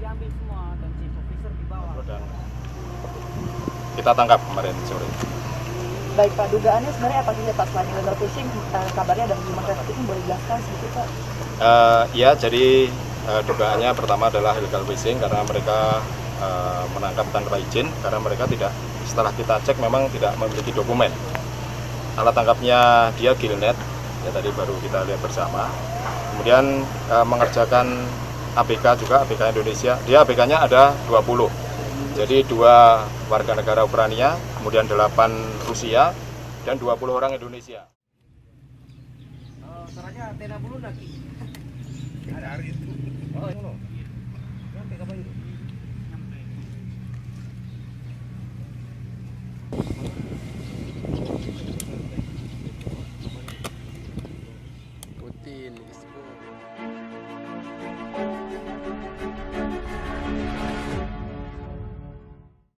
diambil semua dan chief officer di bawah. Dan kita tangkap kemarin sore. Baik Pak, dugaannya sebenarnya apa saja Pak selain illegal fishing? Kabarnya ada human trafficking, boleh dijelaskan sedikit Pak? Ya, jadi dugaannya pertama adalah illegal fishing karena mereka menangkap tanpa izin, karena mereka tidak, setelah kita cek memang tidak memiliki dokumen. Alat tangkapnya dia gillnet, ya tadi baru kita lihat bersama. Kemudian mengerjakan ABK juga, ABK Indonesia. Dia ABK-nya ada 20. Jadi 2 warga negara Ukraina, kemudian 8 Rusia, dan 20 orang Indonesia. Caranya tena bulu lagi. Ada hari itu. Oh, ini. Sampai kapan itu? Putin,